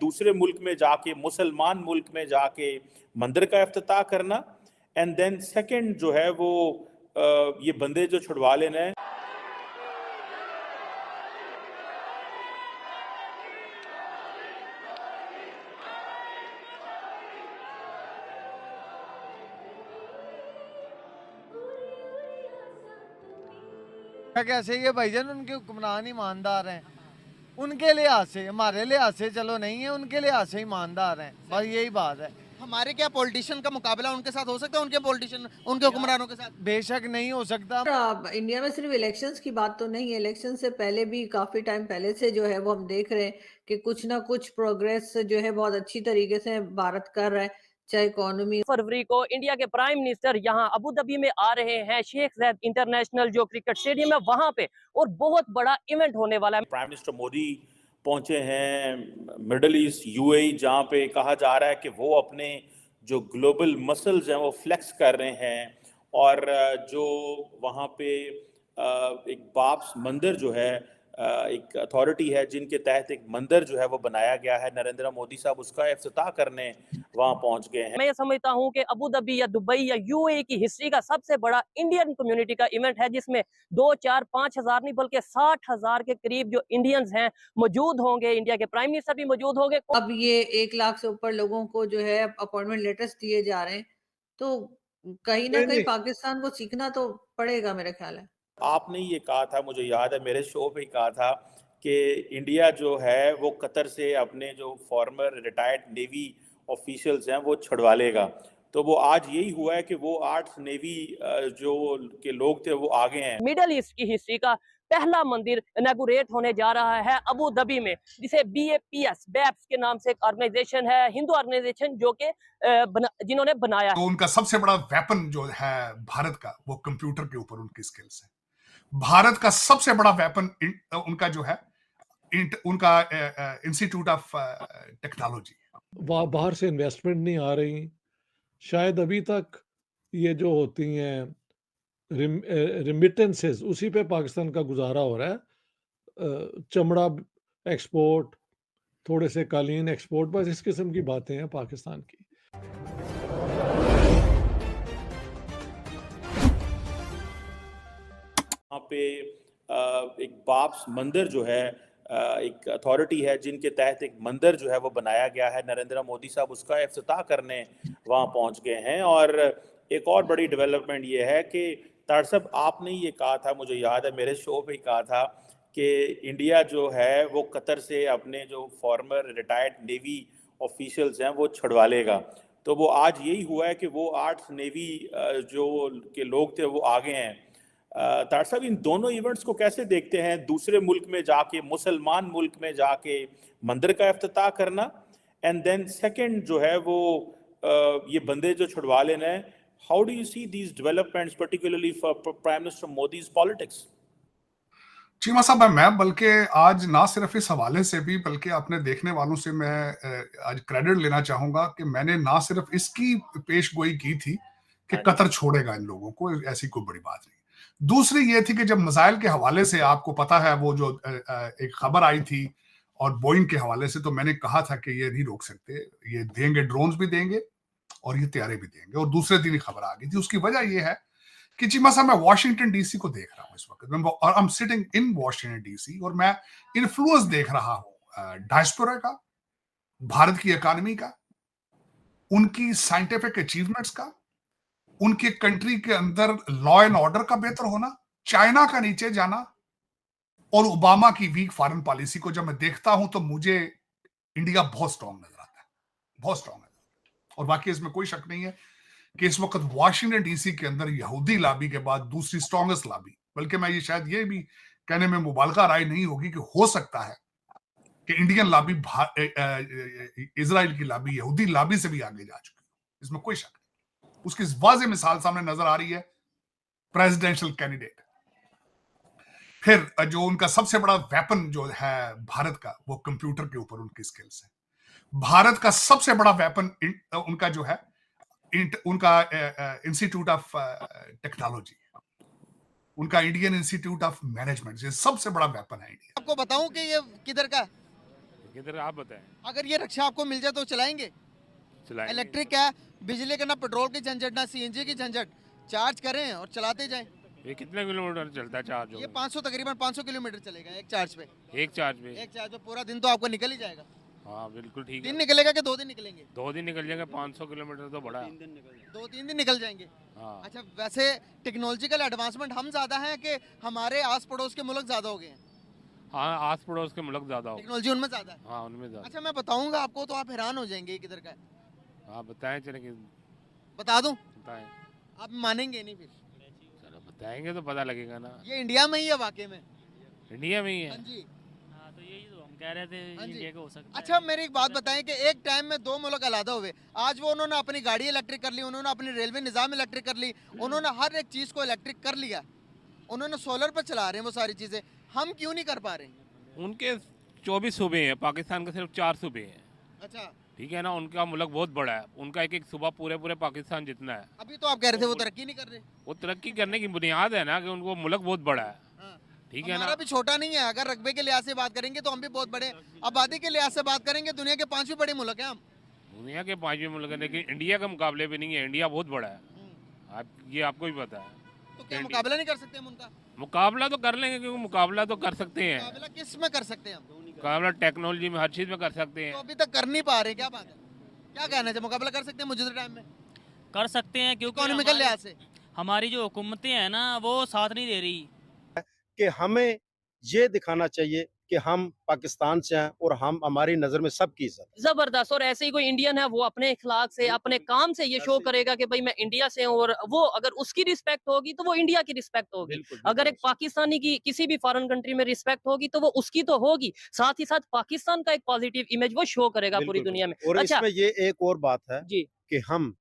दूसरे मुल्क में जाके, मुसलमान मुल्क में जाके मंदिर का इफ्तिताह करना, एंड देन सेकंड जो है वो ये बंदे जो छुड़वा लेना है। कैसे ये भाईजान उनके हुक्मरान ईमानदार हैं, उनके लिहाज से, हमारे लिहाज से चलो नहीं है, उनके लिहाज से ईमानदार हैं, बस यही बात है। हमारे क्या पॉलिटिशियन का मुकाबला उनके साथ हो सकता है, उनके पॉलिटिशियन उनके हुक्मरानों के साथ? बेशक नहीं हो सकता। इंडिया में सिर्फ इलेक्शंस की बात तो नहीं है, इलेक्शन से पहले भी काफी टाइम पहले से जो है वो हम देख रहे हैं कि कुछ ना कुछ प्रोग्रेस जो है बहुत अच्छी तरीके से भारत कर रहा है, चाहे इकोनॉमी। फरवरी को इंडिया के प्राइम मिनिस्टर यहाँ अबू धाबी में आ रहे हैं, शेख ज़ायद इंटरनेशनल जो क्रिकेट स्टेडियम है वहां पे, और बहुत बड़ा इवेंट होने वाला है। प्राइम मिनिस्टर मोदी पहुंचे हैं मिडल ईस्ट यूएई, जहां पे कहा जा रहा है कि वो अपने जो ग्लोबल मसल्स हैं वो फ्लेक्स कर रहे हैं, और जो वहां पे एक बाप्स मंदिर जो है, एक अथॉरिटी है जिनके तहत एक मंदिर जो है वो बनाया गया है, नरेंद्र मोदी साहब उसका इफ्तिताह करने वहां पहुंच गए हैं। मैं ये समझता हूँ कि अबू धाबी या दुबई या यूएई की हिस्ट्री का सबसे बड़ा इंडियन कम्युनिटी का इवेंट है, जिसमें 2, 4, 5 हजार नहीं बल्कि 60,000 के करीब जो इंडियंस हैं मौजूद होंगे। इंडिया के प्राइम मिनिस्टर भी मौजूद होंगे। अब ये 1 लाख से ऊपर लोगों को जो है अपॉइंटमेंट लेटर्स दिए जा रहे हैं, तो कहीं ना कहीं पाकिस्तान को सीखना तो पड़ेगा मेरे ख्याल है। आपने ये कहा था, मुझे याद है मेरे शो पे ही कहा था कि इंडिया जो है वो कतर से अपने जो फॉर्मर रिटायर्ड नेवी ऑफिशियल्स हैं वो छुड़वा लेगा। तो वो आज यही हुआ है कि वो 8 नेवी जो के लोग थे वो आगे हैं। मिडल ईस्ट की हिस्ट्री का पहला मंदिर इनॉग्रेट होने जा रहा है अबू धाबी में, जिसे BAPS बैप्स के नाम से एक ऑर्गेनाइजेशन है, हिंदू ऑर्गेनाइजेशन जो कि जिन्होंने बनाया तो उनका सबसे बड़ा वेपन जो है भारत का, वो कंप्यूटर के ऊपर उनकी स्किल्स है। भारत का सबसे बड़ा वेपन उनका जो है उनका इंस्टीट्यूट ऑफ टेक्नोलॉजी। बाहर से इन्वेस्टमेंट नहीं आ रही, शायद अभी तक ये जो होती हैं रिमिटेंसेस, उसी पे पाकिस्तान का गुजारा हो रहा है। चमड़ा एक्सपोर्ट, थोड़े से कालीन एक्सपोर्ट, बस इस किस्म की बातें हैं पाकिस्तान की। वहाँ पे एक बाप्स मंदिर जो है, एक अथॉरिटी है जिनके तहत एक मंदिर जो है वो बनाया गया है, नरेंद्र मोदी साहब उसका इफ्तिताह करने वहाँ पहुँच गए हैं। और एक और बड़ी डेवलपमेंट ये है कि तार साहब आपने ये कहा था, मुझे याद है मेरे शो पे ही कहा था कि इंडिया जो है वो कतर से अपने जो फॉर्मर रिटायर्ड नेवी ऑफिशियल्स हैं वो छुड़वा लेगा। तो वो आज यही हुआ है कि वो 8 नेवी जो के लोग थे वो आगे हैं। तार साहब इन दोनों इवेंट्स को कैसे देखते हैं, दूसरे मुल्क में जाके, मुसलमान मुल्क में जाके मंदिर का इफ्तिताह करना, एंड देन सेकंड जो है वो ये बंदे जो छुड़वा लेना है। How do you see these developments particularly for prime minister Modi's politics? Cheema साहब, मैं बल्कि आज ना सिर्फ इस हवाले से भी, बल्कि अपने देखने वालों से मैं आज क्रेडिट लेना चाहूंगा कि मैंने ना सिर्फ इसकी पेश गोई की थी कि कतर छोड़ेगा इन लोगों को, ऐसी कोई बड़ी बात नहीं। दूसरी ये थी कि जब मिसाइल के हवाले से आपको पता है वो जो एक खबर आई थी और बोइंग के हवाले से, तो मैंने कहा था कि ये नहीं रोक सकते, ये देंगे, ड्रोन्स भी देंगे और ये तैयारे भी देंगे। और दूसरे दिन ही खबर आ गई थी। उसकी वजह यह है कि चीमा साहब, मैं वॉशिंगटन डीसी को देख रहा हूं इस वक्त, और I am sitting in Washington DC, और मैं इन्फ्लुएंस देख रहा हूं डायस्पोरा का, भारत की इकोनॉमी का, उनकी साइंटिफिक अचीवमेंट्स का, उनके कंट्री के अंदर लॉ एंड ऑर्डर का बेहतर होना, चाइना का नीचे जाना, और ओबामा की वीक फॉरेन पॉलिसी को जब मैं देखता हूं तो मुझे इंडिया बहुत स्ट्रांग नजर आता है, बहुत स्ट्रांग है। और बाकी इसमें कोई शक नहीं है कि इस वक्त वॉशिंगटन डीसी के अंदर यहूदी लॉबी के बाद दूसरी स्ट्रांगेस्ट लॉबी, बल्कि मैं ये शायद ये भी कहने में मुबालगा राय नहीं होगी कि हो सकता है कि इंडियन लॉबी इजराइल की लॉबी, यहूदी लॉबी से भी आगे जा चुकी है। इसमें कोई शक नहीं। उसकी वाज़ेह मिसाल सामने नजर आ रही है प्रेसिडेंशियल कैंडिडेट। फिर जो उनका सबसे बड़ा वेपन जो है भारत का, वो कंप्यूटर के ऊपर उनकी स्किल्स है। भारत का सबसे बड़ा वेपन उनका जो है उनका इंस्टीट्यूट ऑफ टेक्नोलॉजी, उनका इंडियन इंस्टीट्यूट ऑफ मैनेजमेंट, ये सबसे बड़ा वेपन है इंडिया। आपको बताऊं कि ये किधर का? किधर आप बताएं, अगर ये रिक्शा आपको मिल जाए तो चलाएंगे? चलाएंगे। इलेक्ट्रिक है, बिजली का ना पेट्रोल की झंझट ना सीएनजी की झंझट, चार्ज करें और चलाते जाएं। ये कितने किलोमीटर चलता है चार्ज ये होगा? 500 तकरीबन 500 किलोमीटर चलेगा एक चार्ज पे। एक चार्ज में? एक चार्ज पे पूरा दिन तो आपका निकल ही जाएगा। हाँ बिल्कुल ठीक दिन है। निकलेगा कि 2 दिन निकलेंगे? 2 दिन निकल जाएंगे, 500 किलोमीटर तो बड़ा है। 2-3 दिन निकल जाएंगे। हाँ अच्छा, वैसे टेक्नोलॉजिकल एडवांसमेंट हम ज्यादा हैं कि हमारे आस पड़ोस के मुल्क ज्यादा हो गए हैं? हाँ, आस पड़ोस के मुल्क ज्यादा हो। टेक्नोलॉजी उनमें ज्यादा है। हाँ उनमें ज्यादा। अच्छा, मैं बताऊंगा आपको तो आप हैरान हो जाएंगे ये किधर का है। हाँ बताएं, चलेंगे बता दूं? बताएं। आप मानेंगे नहीं फिर। चलो बताएंगे तो पता लगेगा ना। ये इंडिया में ही है वाकई में। इंडिया में ही हाँ है। जी। हाँ, तो यही तो हम कह रहे थे, हाँ जी। इंडिया का हो सकता है। अच्छा, मेरी एक बात बताएं कि एक टाइम में 2 मुल्क अलग हुए, आज वो उन्होंने अपनी गाड़ी इलेक्ट्रिक कर ली, उन्होंने अपनी रेलवे निज़ाम इलेक्ट्रिक कर ली, उन्होंने हर एक चीज़ को इलेक्ट्रिक कर लिया, उन्होंने सोलर पर चला रहे हैं वो सारी चीज़ें। हम क्यों नहीं कर पा रहे? उनके 24 सूबे हैं, पाकिस्तान के सिर्फ 4 सूबे हैं। अच्छा, ठीक है ना, उनका मुल्क बहुत बड़ा है, उनका एक एक सूबा पूरे पाकिस्तान जितना है। अभी तो आप कह रहे थे वो तरक्की नहीं कर रहे। वो तरक्की करने की बुनियाद है ना कि उनको मुल्क बहुत बड़ा है। हाँ। ठीक है ना। हमारा भी छोटा नहीं है, अगर रकबे के लिहाज से बात करेंगे तो हम भी बहुत बड़े, आबादी के लिहाज से बात करेंगे दुनिया के 5वें बड़े मुल्क हैं हम। दुनिया के 5वें मुल्क है, लेकिन इंडिया के मुकाबले भी नहीं है। इंडिया बहुत बड़ा है, ये आपको भी पता है। तो क्या मुकाबला नहीं कर सकते हम उनका? मुकाबला तो कर लेंगे, क्योंकि मुकाबला तो कर सकते हैं। मुकाबला किस में कर सकते हैं हम? मुकाबला टेक्नोलॉजी में, हर चीज़ में कर सकते तो हैं। अभी तक कर नहीं पा रहे, क्या बात है? क्या कहना चाहिए, मुकाबला कर सकते हैं मौजूदा टाइम में कर सकते हैं, क्योंकि इकोनॉमिकल लिहाज से? हमारी जो हुकूमतें हैं ना, वो साथ नहीं दे रही। कि हमें ये दिखाना चाहिए कि हम पाकिस्तान से हैं और हम हमारी नज़र में सबकी इज्जत है। जबरदस्त। और ऐसे ही कोई इंडियन है वो अपने इखलाक से, अपने काम से ये शो करेगा कि भाई मैं इंडिया से हूँ, और वो अगर उसकी रिस्पेक्ट होगी तो वो इंडिया की रिस्पेक्ट होगी। बिल्कुल, अगर एक पाकिस्तानी की किसी भी फॉरेन कंट्री में रिस्पेक्ट होगी तो वो उसकी तो होगी, साथ ही साथ पाकिस्तान का एक पॉजिटिव इमेज वो शो करेगा पूरी बिल्कुल, दुनिया में। और अच्छा इसमें ये एक और बात है जी, कि हम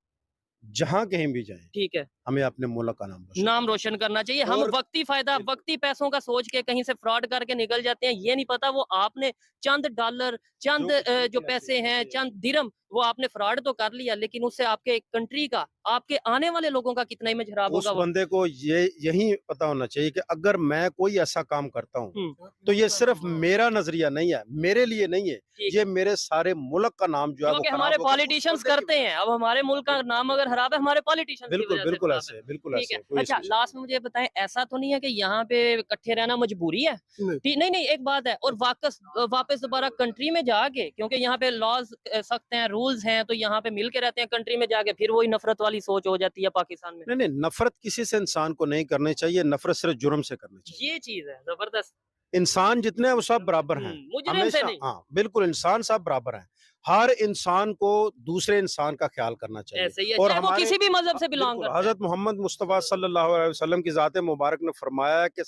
जहां कहीं भी जाएं ठीक है, हमें अपने मुल्क का नाम रोशन नाम रोशन करना चाहिए। हम और- वक्ती फायदा, वक्ती पैसों का सोच के कहीं से फ्रॉड करके निकल जाते हैं, ये नहीं पता वो आपने चंद डॉलर, चंद जो पैसे हैं, चंद दिरहम, वो आपने फ्रॉड तो कर लिया, लेकिन उससे आपके कंट्री का, आपके आने वाले लोगों का कितना इमेज खराब उस होगा वो। बंदे को ये यही पता होना चाहिए कि अगर मैं कोई ऐसा काम करता हूँ हम्म, तो ये सिर्फ मेरा नजरिया नहीं है, मेरे लिए नहीं है, ठीक ये मेरे सारे मुल्क का नाम जो है वो क्योंकि खराब हमारे होगा। पॉलिटिशियंस करते हैं। अब हमारे मुल्क का नाम अगर खराब है, हमारे पॉलिटिशियंस बिल्कुल बिल्कुल ऐसे, बिल्कुल ठीक ऐसे है। कोई अच्छा, इसमें- लास्ट में मुझे बताएं, ऐसा तो नहीं है कि यहाँ पे इकट्ठे रहना मजबूरी है? नहीं नहीं, एक बात है, और वापस दोबारा कंट्री में जाके, क्योंकि यहाँ पे लॉज सख्त हैं, रूल्स हैं, तो यहाँ पे मिल के रहते हैं, कंट्री में जाके फिर वही नफरत वाली सोच हो जाती है पाकिस्तान में। नहीं नहीं, नफरत किसी से इंसान को नहीं करनी चाहिए, नफरत सिर्फ जुर्म से करनी चाहिए। ये चीज है जबरदस्त। इंसान जितने हैं वो सब बराबर हैं, मुजरिम से हमेशा, नहीं। हाँ बिल्कुल, इंसान सब बराबर हैं। हर इंसान को दूसरे इंसान का ख्याल करना चाहिए। ऐसे ही है, और चाहे वो हमारे- किसी भी मजहब से बिलोंग बिल्कुल, करता है। हजरत मोहम्मद मुस्तफा सल्लल्लाहु अलैहि वसल्लम की जात मुबारक ने फरमाया है कि